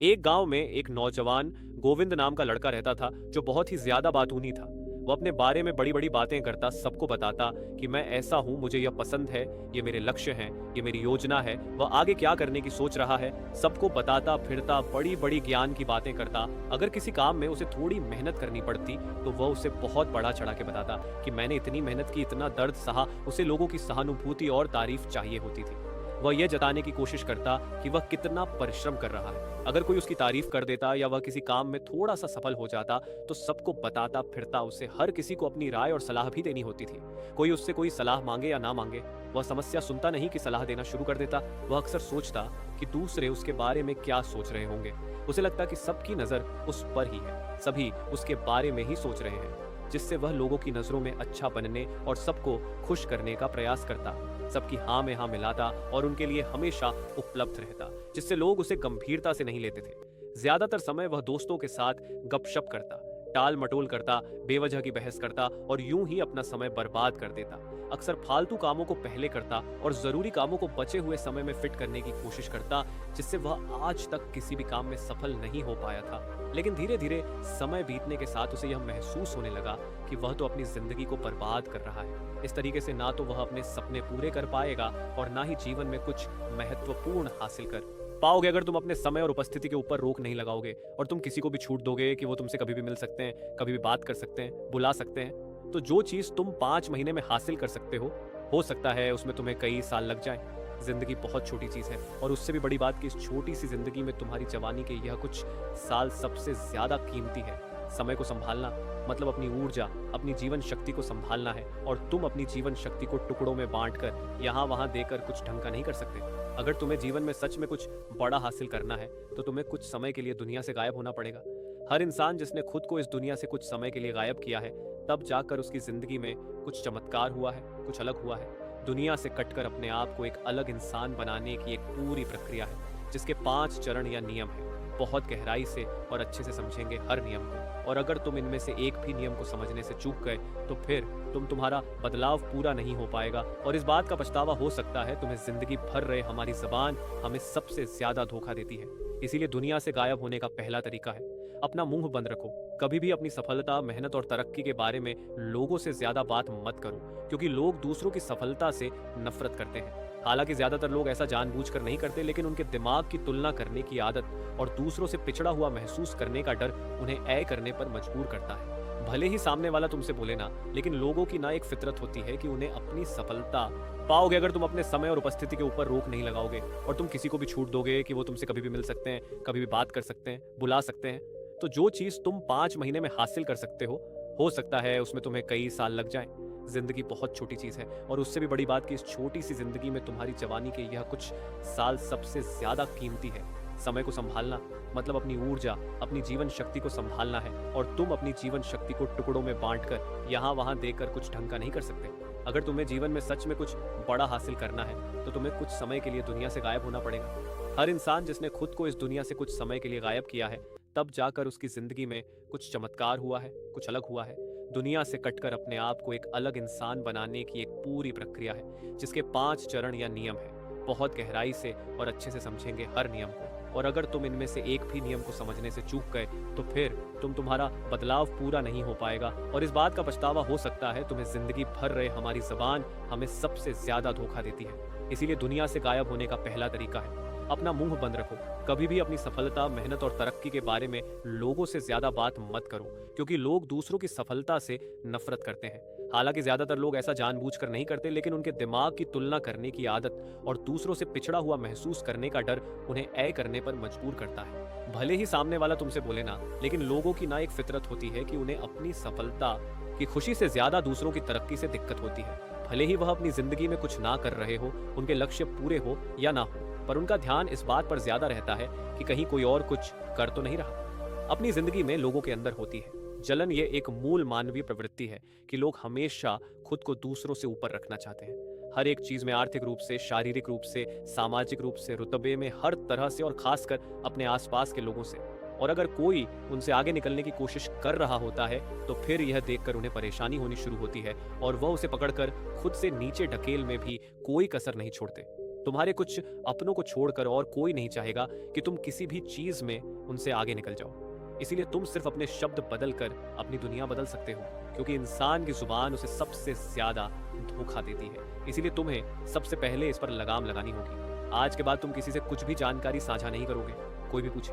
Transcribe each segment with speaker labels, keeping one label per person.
Speaker 1: एक गांव में एक नौजवान गोविंद नाम का लड़का रहता था जो बहुत ही ज्यादा बातूनी था। वो अपने बारे में बड़ी बड़ी बातें करता, सबको बताता कि मैं ऐसा हूं, मुझे यह पसंद है, ये मेरे लक्ष्य हैं, ये मेरी योजना है, वह आगे क्या करने की सोच रहा है, सबको बताता फिरता, बड़ी बड़ी ज्ञान की बातें करता। अगर किसी काम में उसे थोड़ी मेहनत करनी पड़ती तो वह उसे बहुत बड़ा चढ़ा के बताता कि मैंने इतनी मेहनत की, इतना दर्द सहा। उसे लोगों की सहानुभूति और तारीफ चाहिए होती थी। वह यह जताने की कोशिश करता कि वह कितना परिश्रम कर रहा है। अगर कोई उसकी तारीफ कर देता या वह किसी काम में थोड़ा सा सफल हो जाता तो सबको बताता फिरता। उसे हर किसी को अपनी राय और सलाह भी देनी होती थी। कोई उससे कोई सलाह मांगे या ना मांगे, वह समस्या सुनता नहीं कि सलाह देना शुरू कर देता। वह अक्सर सोचता कि दूसरे उसके बारे में क्या सोच रहे होंगे। उसे लगता कि सबकी नजर उस पर ही है, सभी उसके बारे में ही सोच रहे हैं, जिससे वह लोगों की नजरों में अच्छा बनने और सबको खुश करने का प्रयास करता, सबकी हाँ में हाँ मिलाता और उनके लिए हमेशा उपलब्ध रहता, जिससे लोग उसे गंभीरता से नहीं लेते थे। ज्यादातर समय वह दोस्तों के साथ गपशप करता, टाल मटोल करता, बेवजह की बहस करता और यूं ही अपना समय बर्बाद कर देता। अक्सर फालतू कामों को पहले करता और जरूरी कामों को बचे हुए समय में फिट करने की कोशिश करता, जिससे वह आज तक किसी भी काम में सफल नहीं हो पाया था। लेकिन धीरे धीरे समय बीतने के साथ उसे यह महसूस होने लगा कि वह तो अपनी जिंदगी को बर्बाद कर रहा है। इस तरीके से ना तो वह अपने सपने पूरे कर पाएगा और ना ही जीवन में कुछ महत्वपूर्ण हासिल कर पाओगे अगर तुम अपने समय और उपस्थिति के ऊपर रोक नहीं लगाओगे और तुम किसी को भी छूट दोगे कि वो तुमसे कभी भी मिल सकते हैं, कभी भी बात कर सकते हैं, बुला सकते हैं। तो जो चीज तुम 5 महीने में हासिल कर सकते हो सकता है उसमें तुम्हें कई साल लग जाएं। जिंदगी बहुत छोटी चीज है और उससे भी बड़ी बात कि इस छोटी सी जिंदगी में तुम्हारी जवानी के यह कुछ साल सबसे ज्यादा कीमती है। समय को संभालना मतलब अपनी ऊर्जा, अपनी जीवन शक्ति को संभालना है और तुम अपनी जीवन शक्ति को टुकड़ों में बांटकर यहाँ वहां देकर कुछ ढंग का नहीं कर सकते। अगर तुम्हें जीवन में सच में कुछ बड़ा हासिल करना है तो तुम्हें कुछ समय के लिए दुनिया से गायब होना पड़ेगा। हर इंसान जिसने खुद को इस दुनिया से कुछ समय के लिए गायब किया है, तब जाकर उसकी जिंदगी में कुछ चमत्कार हुआ है, कुछ अलग हुआ है। दुनिया से कटकर अपने आप को एक अलग इंसान बनाने की एक पूरी प्रक्रिया है, जिसके 5 चरण या नियम है। बहुत गहराई से और अच्छे से समझेंगे हर नियम को, और अगर तुम इनमें से एक भी नियम को समझने से चूक गए तो फिर तुम्हारा बदलाव पूरा नहीं हो पाएगा और इस बात का पछतावा हो सकता है। तुम्हें जिंदगी भर रहे हमारी जबान हमें सबसे ज्यादा धोखा देती है। इसीलिए दुनिया से गायब होने का पहला तरीका है अपना मुंह बंद रखो। कभी भी अपनी सफलता, मेहनत और तरक्की के बारे में लोगों से ज्यादा बात मत करो, क्योंकि लोग दूसरों की सफलता से नफरत करते हैं। हालांकि ज्यादातर लोग ऐसा जानबूझकर नहीं करते, लेकिन उनके दिमाग की तुलना करने की आदत और दूसरों से पिछड़ा हुआ महसूस करने का डर उन्हें ऐ करने पर मजबूर करता है। भले ही सामने वाला तुमसे बोले ना, लेकिन लोगों की ना एक फितरत होती है कि उन्हें अपनी सफलता पाओगे अगर तुम अपने समय और उपस्थिति के ऊपर रोक नहीं लगाओगे और तुम किसी को भी छूट दोगे कि वो तुमसे कभी भी मिल सकते हैं, कभी भी बात कर सकते हैं, बुला सकते हैं। तो जो चीज तुम 5 महीने में हासिल कर सकते हो सकता है उसमें तुम्हें कई साल लग जाएं। जिंदगी बहुत छोटी चीज है और उससे भी बड़ी बात कि इस छोटी सी जिंदगी में तुम्हारी जवानी के यह कुछ साल सबसे ज्यादा कीमती है। समय को संभालना मतलब अपनी ऊर्जा, अपनी जीवन शक्ति को संभालना है और तुम अपनी जीवन शक्ति को टुकड़ों में बांटकर यहाँ वहां देकर कुछ ढंग का नहीं कर सकते। अगर तुम्हें जीवन में सच में कुछ बड़ा हासिल करना है तो तुम्हें कुछ समय के लिए दुनिया से गायब होना पड़ेगा। हर इंसान जिसने खुद को इस दुनिया से कुछ समय के लिए गायब किया है, तब जाकर उसकी जिंदगी में कुछ चमत्कार हुआ है, कुछ अलग हुआ है। दुनिया से कटकर अपने आप को एक अलग इंसान बनाने की एक पूरी प्रक्रिया है, जिसके 5 चरण या नियम है। बहुत गहराई से और अच्छे से समझेंगे हर नियम को, और अगर तुम इनमें से एक भी नियम को समझने से चूक गए तो फिर तुम्हारा बदलाव पूरा नहीं हो पाएगा और इस बात का पछतावा हो सकता है। तुम्हें जिंदगी भर रहे हमारी जबान हमें सबसे ज्यादा धोखा देती है। इसीलिए दुनिया से गायब होने का पहला तरीका है अपना मुंह बंद रखो। कभी भी अपनी सफलता, मेहनत और तरक्की के बारे में लोगों से ज्यादा बात मत करो, क्योंकि लोग दूसरों की सफलता से नफरत करते हैं। हालांकि ज्यादातर लोग ऐसा जानबूझकर नहीं करते, लेकिन उनके दिमाग की तुलना करने की आदत और दूसरों से पिछड़ा हुआ महसूस करने का डर उन्हें ऐ करने पर मजबूर करता है। भले ही सामने वाला तुमसे बोले ना, लेकिन लोगों की ना एक फितरत होती है कि उन्हें अपनी सफलता की खुशी से ज्यादा दूसरों की तरक्की से दिक्कत होती है। भले ही वह अपनी जिंदगी में कुछ ना कर रहे हो, उनके लक्ष्य पूरे हो या ना हो, पर उनका ध्यान इस बात पर ज्यादा रहता है कि कहीं कोई और कुछ कर तो नहीं रहा। अपनी जिंदगी में लोगों के अंदर होती है जलन। ये एक मूल मानवीय प्रवृत्ति है कि लोग हमेशा खुद को दूसरों से ऊपर रखना चाहते हैं। हर एक चीज में, आर्थिक रूप से, शारीरिक रूप से, सामाजिक रूप से, रुतबे में, हर तरह से, और खासकर अपने आसपास के लोगों से। और अगर कोई उनसे आगे निकलने की कोशिश कर रहा होता है तो फिर यह देखकर उन्हें परेशानी होनी शुरू होती है और वह उसे पकड़कर खुद से नीचे ढकेल में भी कोई कसर नहीं छोड़ते। तुम्हारे कुछ अपनों को छोड़कर और कोई नहीं चाहेगा कि तुम किसी भी चीज में उनसे आगे निकल जाओ। इसीलिए तुम सिर्फ अपने शब्द बदल कर अपनी दुनिया बदल सकते हो, क्योंकि इंसान की जुबान उसे सबसे ज्यादा धोखा देती है। इसीलिए तुम्हें सबसे पहले इस पर लगाम लगानी होगी। आज के बाद तुम किसी से कुछ भी जानकारी साझा नहीं करोगे। कोई भी पूछे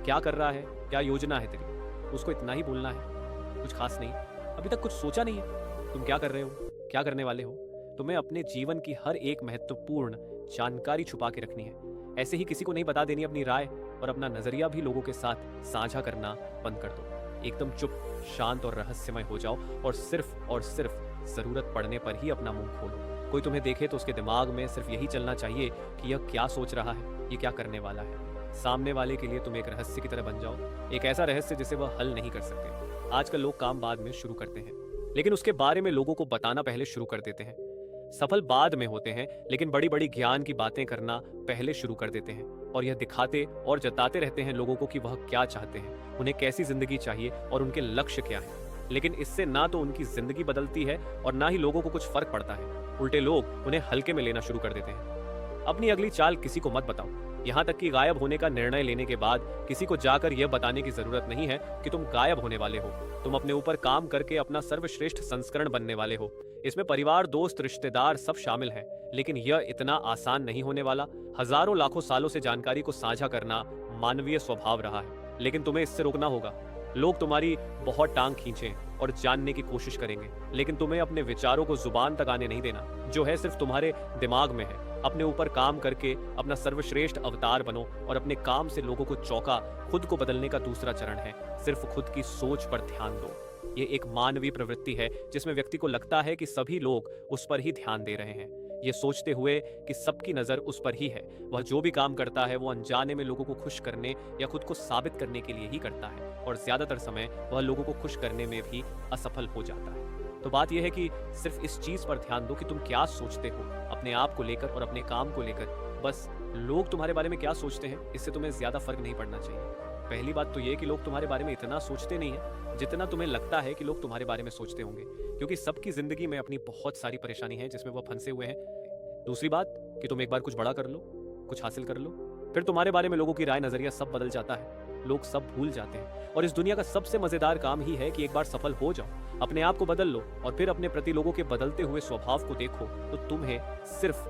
Speaker 1: क्या कर रहा है, क्या योजना है तेरी, उसको इतना ही बोलना है, कुछ खास नहीं, अभी तक कुछ सोचा नहीं है, तुम क्या कर रहे हो, क्या करने वाले हो। तुम्हें अपने जीवन की हर एक महत्वपूर्ण जानकारी छुपा के रखनी है। ऐसे ही किसी को नहीं बता देनी अपनी राय, और अपना नजरिया भी लोगों के साथ साझा करना बंद कर दो। एकदम चुप, शांत और रहस्यमय हो जाओ, और सिर्फ जरूरत पड़ने पर ही अपना मुंह खोलो। कोई तुम्हें देखे तो उसके दिमाग में सिर्फ यही चलना चाहिए कि यह क्या सोच रहा है, ये क्या करने वाला है। सामने वाले के लिए तुम एक रहस्य की तरह बन जाओ, एक ऐसा रहस्य जिसे वह हल नहीं कर सकते। आजकल लोग काम बाद में शुरू करते हैं, लेकिन उसके बारे में लोगों को बताना पहले शुरू कर देते हैं। सफल बाद में होते हैं, लेकिन बड़ी बड़ी ज्ञान की बातें करना पहले शुरू कर देते हैं, और यह दिखाते और जताते रहते हैं लोगों को कि वह क्या चाहते हैं, उन्हें कैसी जिंदगी चाहिए और उनके लक्ष्य क्या है। लेकिन इससे ना तो उनकी जिंदगी बदलती है और ना ही लोगों को कुछ फर्क पड़ता है। उल्टे लोग उन्हें हल्के में लेना शुरू कर देते हैं। अपनी अगली चाल किसी को मत बताओ, यहाँ तक कि गायब होने का निर्णय लेने के बाद किसी को जाकर यह बताने की जरूरत नहीं है कि तुम गायब होने वाले हो। तुम अपने ऊपर काम करके अपना सर्वश्रेष्ठ संस्करण बनने वाले हो। इसमें परिवार, दोस्त, रिश्तेदार सब शामिल हैं, लेकिन यह इतना आसान नहीं होने वाला। हजारों लाखों सालों से जानकारी को साझा करना मानवीय स्वभाव रहा है, लेकिन तुम्हें इससे रोकना होगा। लोग तुम्हारी बहुत टांग खींचें और जानने की कोशिश करेंगे, लेकिन तुम्हें अपने विचारों को जुबान तक आने नहीं देना। जो है सिर्फ तुम्हारे दिमाग में है। अपने ऊपर काम करके अपना सर्वश्रेष्ठ अवतार बनो, और अपने काम से लोगों को चौंका। खुद को बदलने का दूसरा चरण है सिर्फ खुद की सोच पर ध्यान दो। ये एक मानवीय प्रवृत्ति है जिसमें व्यक्ति को लगता है कि सभी लोग उस पर ही ध्यान दे रहे हैं, ये सोचते हुए कि सबकी नजर उस पर ही है। वह जो भी काम करता है वो अनजाने में लोगों को खुश करने या खुद को साबित करने के लिए ही करता है, और ज्यादातर समय वह लोगों को खुश करने में भी असफल हो जाता है। तो बात यह है कि सिर्फ इस चीज पर ध्यान दो कि तुम क्या सोचते हो अपने आप को लेकर और अपने काम को लेकर। बस लोग तुम्हारे बारे में क्या सोचते हैं, इससे तुम्हें ज्यादा फर्क नहीं पड़ना चाहिए। पहली बात तो यह कि लोग तुम्हारे बारे में इतना सोचते नहीं है जितना तुम्हें लगता है कि लोग तुम्हारे बारे में सोचते होंगे, क्योंकि सबकी जिंदगी में अपनी बहुत सारी परेशानी है जिसमें वह फंसे हुए हैं। दूसरी बात कि तुम एक बार कुछ बड़ा कर लो, कुछ हासिल कर लो, फिर तुम्हारे बारे में लोगों की राय, नजरिया सब बदल जाता है। लोग सब भूल जाते हैं, और इस दुनिया का सबसे मजेदार काम ही है कि एक बार सफल हो जाओ, अपने आप को बदल लो, और फिर अपने प्रति लोगों के बदलते हुए स्वभाव को देखो तो तुम्हें सिर्फ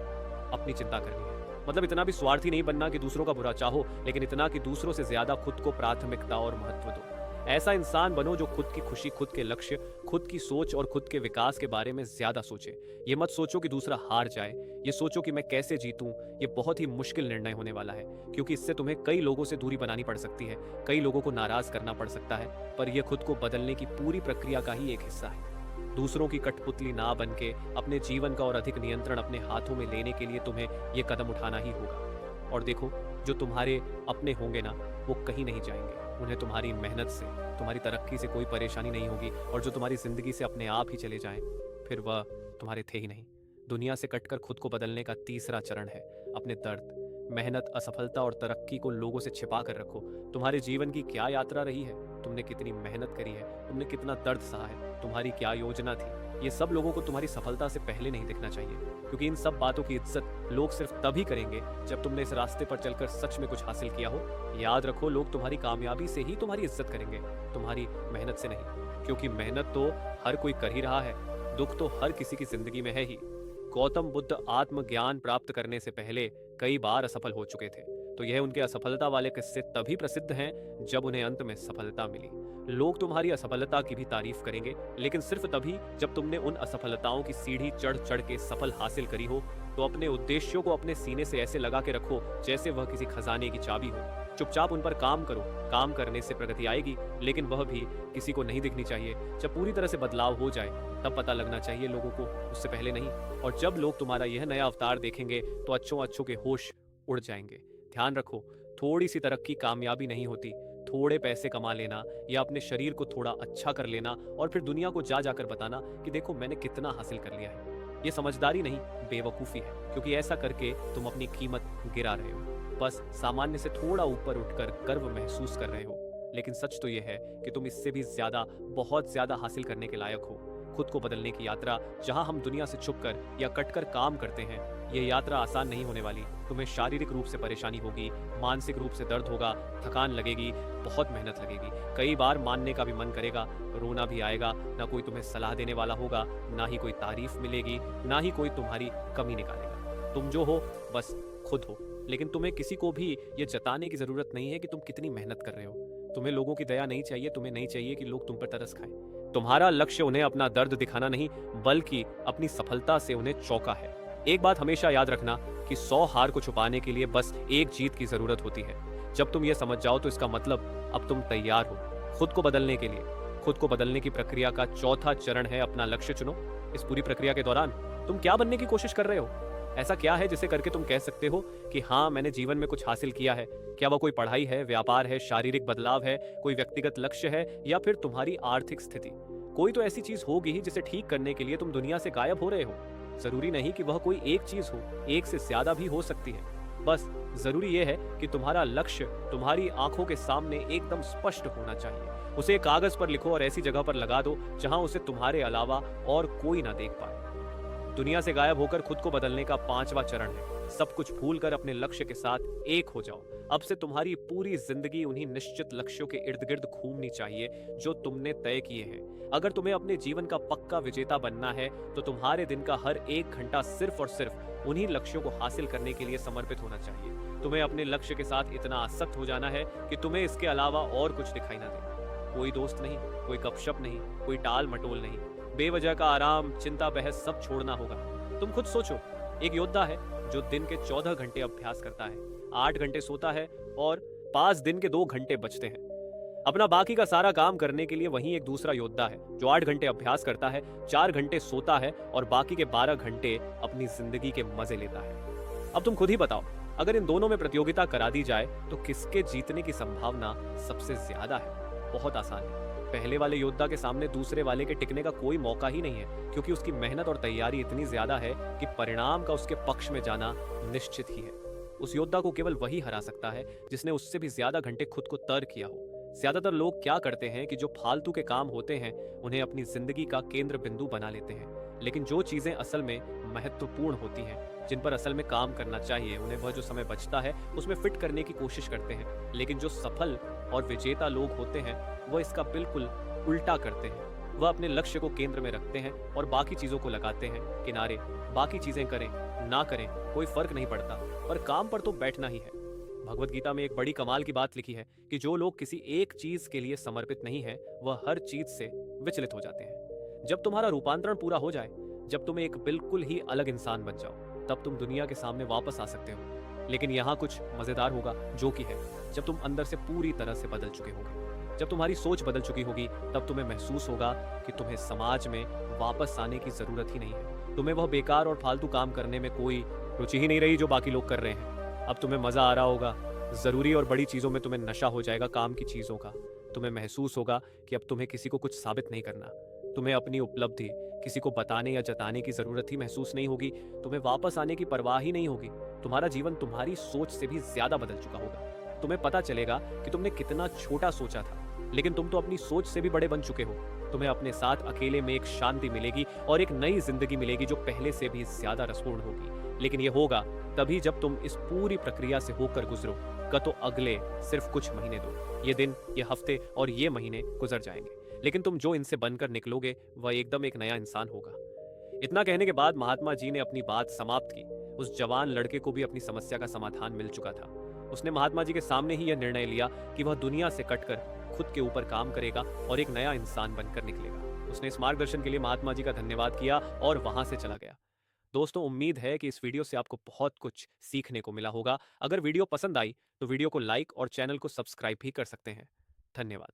Speaker 1: अपनी चिंता करनी है। मतलब इतना भी स्वार्थी नहीं बनना कि दूसरों का बुरा चाहो, लेकिन इतना कि दूसरों से ज्यादा खुद को प्राथमिकता और महत्व दो। ऐसा इंसान बनो जो खुद की खुशी, खुद के लक्ष्य, खुद की सोच और खुद के विकास के बारे में ज्यादा सोचे। ये मत सोचो कि दूसरा हार जाए, ये सोचो कि मैं कैसे जीतूं। ये बहुत ही मुश्किल निर्णय होने वाला है, क्योंकि इससे तुम्हें कई लोगों से दूरी बनानी पड़ सकती है, कई लोगों को नाराज करना पड़ सकता है, पर यह खुद को बदलने की पूरी प्रक्रिया का ही एक हिस्सा है। दूसरों की कठपुतली ना बनके अपने जीवन का और अधिक नियंत्रण अपने हाथों में लेने के लिए तुम्हें यह कदम उठाना ही होगा। और देखो, जो तुम्हारे अपने होंगे ना, वो कहीं नहीं जाएंगे। उन्हें तुम्हारी मेहनत से, तुम्हारी तरक्की से कोई परेशानी नहीं होगी, और जो तुम्हारी जिंदगी से अपने आप ही चले जाएं, फिर वह तुम्हारे थे ही नहीं। दुनिया से कटकर खुद को बदलने का तीसरा चरण है अपने दर्द, मेहनत, असफलता और तरक्की को लोगों से छिपा कर रखो। तुम्हारे जीवन की क्या यात्रा रही है, तुमने कितनी मेहनत करी है, तुमने कितना दर्द सहा है, तुम्हारी क्या योजना थी, ये सब लोगों को तुम्हारी सफलता से पहले नहीं दिखना चाहिए, क्योंकि इन सब बातों की इज्जत लोग सिर्फ तभी करेंगे जब तुमने इस रास्ते पर चलकर सच में कुछ हासिल किया हो। याद रखो, लोग तुम्हारी कामयाबी से ही तुम्हारी इज्जत करेंगे, तुम्हारी मेहनत से नहीं, क्योंकि मेहनत तो हर कोई कर ही रहा है, दुख तो हर किसी की जिंदगी में है ही। गौतम बुद्ध आत्मज्ञान प्राप्त करने से पहले कई बार असफल हो चुके थे, तो यह उनके असफलता वाले किस्से तभी प्रसिद्ध हैं जब उन्हें अंत में सफलता मिली। लोग तुम्हारी असफलता की भी तारीफ करेंगे, लेकिन सिर्फ तभी जब तुमने उन असफलताओं की सीढ़ी चढ़ चढ़ के सफल हासिल करी हो। तो अपने उद्देश्यों को अपने सीने से ऐसे लगा के रखो जैसे वह किसी खजाने की चाबी हो। चुपचाप उन पर काम करो, काम करने से प्रगति आएगी, लेकिन वह भी किसी को नहीं दिखनी चाहिए। जब पूरी तरह से बदलाव हो जाए तब पता लगना चाहिए लोगों को, उससे पहले नहीं। और जब लोग तुम्हारा यह नया अवतार देखेंगे तो अच्छों अच्छों के होश उड़ जाएंगे। ध्यान रखो, थोड़ी सी तरक्की कामयाबी नहीं होती। थोड़े पैसे कमा लेना या अपने शरीर को थोड़ा अच्छा कर लेना और फिर दुनिया को जा जाकर बताना कि देखो मैंने कितना हासिल कर लिया है, ये समझदारी नहीं, बेवकूफ़ी है, क्योंकि ऐसा करके तुम अपनी कीमत गिरा रहे हो। बस सामान्य से थोड़ा ऊपर उठकर गर्व महसूस कर रहे हो, लेकिन सच तो यह है कि तुम इससे भी ज्यादा, बहुत ज्यादा हासिल करने के लायक हो। खुद को बदलने की यात्रा, जहां हम दुनिया से छुपकर या कटकर काम करते हैं, ये यात्रा आसान नहीं होने वाली। तुम्हें शारीरिक रूप से परेशानी होगी, मानसिक रूप से दर्द होगा, थकान लगेगी, बहुत मेहनत लगेगी, कई बार मानने का भी मन करेगा, रोना भी आएगा, ना कोई तुम्हें सलाह देने वाला होगा, ना ही कोई तारीफ मिलेगी, ना ही कोई तुम्हारी कमी निकालेगा। तुम जो हो बस खुद हो। लेकिन तुम्हें किसी को भी ये जताने की जरूरत नहीं है कि तुम कितनी मेहनत कर रहे हो। तुम्हें लोगों की दया नहीं चाहिए, तुम्हें नहीं चाहिए कि लोग तुम पर तरस खाएं। तुम्हारा लक्ष्य उन्हें अपना दर्द दिखाना नहीं, बल्कि अपनी सफलता से उन्हें चौंका है। एक बात हमेशा याद रखना कि 100 हार को छुपाने के लिए बस एक जीत की जरूरत होती है। जब तुम ये समझ जाओ तो इसका मतलब अब तुम तैयार हो खुद को बदलने के लिए। खुद को बदलने की प्रक्रिया का चौथा चरण है अपना लक्ष्य चुनो। इस पूरी प्रक्रिया के दौरान तुम क्या बनने की कोशिश कर रहे हो? ऐसा क्या है जिसे करके तुम कह सकते हो कि हाँ, मैंने जीवन में कुछ हासिल किया है? क्या वह कोई पढ़ाई है, व्यापार है, शारीरिक बदलाव है, कोई व्यक्तिगत लक्ष्य है, या फिर तुम्हारी आर्थिक स्थिति? कोई तो ऐसी चीज होगी ही जिसे ठीक करने के लिए तुम दुनिया से गायब हो रहे हो। जरूरी नहीं कि वह कोई एक चीज हो, एक से ज्यादा भी हो सकती है। बस जरूरी यह है कि तुम्हारा लक्ष्य तुम्हारी आंखों के सामने एकदम स्पष्ट होना चाहिए। उसे कागज पर लिखो और ऐसी जगह पर लगा दो जहां उसे तुम्हारे अलावा और कोई ना देख पाए। दुनिया से गायब होकर खुद को बदलने का 5वां चरण है सब कुछ भूलकर अपने लक्ष्य के साथ एक हो जाओ। अब से तुम्हारी पूरी जिंदगी उन्हीं निश्चित लक्ष्यों के इर्द गिर्द घूमनी चाहिए जो तुमने तय किए हैं। अगर तुम्हें अपने जीवन का पक्का विजेता बनना है तो तुम्हारे दिन का हर एक घंटा सिर्फ और सिर्फ उन्हीं लक्ष्यों को हासिल करने के लिए समर्पित होना चाहिए। तुम्हें अपने लक्ष्य के साथ इतना आसक्त हो जाना है कि तुम्हें इसके अलावा और कुछ दिखाई ना दे। कोई दोस्त नहीं, कोई गपशप नहीं, कोई टाल मटोल नहीं, बेवजह का आराम, चिंता, बहस सब छोड़ना होगा। तुम खुद सोचो, एक योद्धा है जो दिन के 14 घंटे अभ्यास करता है, 8 घंटे सोता है और 5 दिन के 2 घंटे बचते हैं। अपना बाकी का सारा काम करने के लिए वहीं एक दूसरा योद्धा है जो 8 घंटे अभ्यास करता है, 4 घंटे सोता है और बाकी के 12 घंटे अपनी जिंदगी के मजे लेता है। अब तुम खुद ही बताओ, अगर इन दोनों में प्रतियोगिता करा दी जाए तो किसके जीतने की संभावना सबसे ज्यादा है? बहुत आसान है। पहले वाले योद्धा के सामने दूसरे वाले के टिकने का कोई मौका ही नहीं है, क्योंकि उसकी मेहनत और तैयारी इतनी ज्यादा है कि परिणाम का उसके पक्ष में जाना निश्चित ही है। उस योद्धा को केवल वही हरा सकता है जिसने उससे भी ज्यादा घंटे खुद को तर्क किया हो। ज्यादातर लोग क्या करते हैं कि जो फालतू के काम होते हैं उन्हें अपनी जिंदगी का केंद्र बिंदु बना लेते हैं, लेकिन जो चीजें असल में महत्वपूर्ण होती हैं, जिन पर असल में काम करना चाहिए, उन्हें वह जो समय बचता है उसमें फिट करने की कोशिश करते हैं। लेकिन जो सफल और विजेता लोग होते हैं वह इसका बिल्कुल उल्टा करते हैं। वह अपने लक्ष्य को केंद्र में रखते हैं और बाकी चीजों को लगाते हैं किनारे। बाकी चीजें करें ना करें कोई फर्क नहीं पड़ता, पर काम पर तो बैठना ही है। भगवत गीता में एक बड़ी कमाल की बात लिखी है कि जो लोग किसी एक चीज के लिए समर्पित नहीं है वह हर चीज से विचलित हो जाते हैं। जब तुम्हारा रूपांतरण पूरा हो जाए, जब तुम एक बिल्कुल ही अलग इंसान बन जाओ, तब तुम दुनिया के सामने वापस आ सकते हो। लेकिन यहाँ कुछ मजेदार होगा, जो कि है जब तुम अंदर से पूरी तरह से बदल चुके होगे। जब तुम्हारी सोच बदल चुकी होगी तब तुम्हें महसूस होगा कि तुम्हें समाज में वापस आने की जरूरत ही नहीं है। तुम्हें वह बेकार और फालतू काम करने में कोई रुचि ही नहीं रही जो बाकी लोग कर रहे हैं। अब तुम्हें मजा आ रहा होगा, जरूरी और बड़ी चीजों में तुम्हें नशा हो जाएगा, काम की चीजों का। तुम्हें महसूस होगा कि अब तुम्हें किसी को कुछ साबित नहीं करना। तुम्हें अपनी उपलब्धि किसी को बताने या जताने की जरूरत ही महसूस नहीं होगी। तुम्हें वापस आने की परवाह ही नहीं होगी। तुम्हारा जीवन तुम्हारी सोच से भी ज्यादा बदल चुका होगा। तुम्हें पता चलेगा कि तुमने कितना छोटा सोचा था, लेकिन तुम तो अपनी सोच से भी बड़े बन चुके हो। तुम्हें अपने साथ अकेले में एक शांति मिलेगी और एक नई जिंदगी मिलेगी जो पहले से भी ज्यादा रसपूर्ण होगी। लेकिन यह होगा तभी जब तुम इस पूरी प्रक्रिया से होकर गुजरो। तो अगले सिर्फ कुछ महीने दो, ये दिन, ये हफ्ते और ये महीने गुजर जाएंगे, लेकिन तुम जो इनसे बनकर निकलोगे वह एकदम एक नया इंसान होगा। इतना कहने के बाद महात्मा जी ने अपनी बात समाप्त की। उस जवान लड़के को भी अपनी समस्या का समाधान मिल चुका था। उसने महात्मा जी के सामने ही यह निर्णय लिया कि वह दुनिया से कटकर खुद के ऊपर काम करेगा और एक नया इंसान बनकर निकलेगा। उसने इस मार्गदर्शन के लिए महात्मा जी का धन्यवाद किया और वहां से चला गया। दोस्तों, उम्मीद है कि इस वीडियो से आपको बहुत कुछ सीखने को मिला होगा। अगर वीडियो पसंद आई तो वीडियो को लाइक और चैनल को सब्सक्राइब भी कर सकते हैं। धन्यवाद।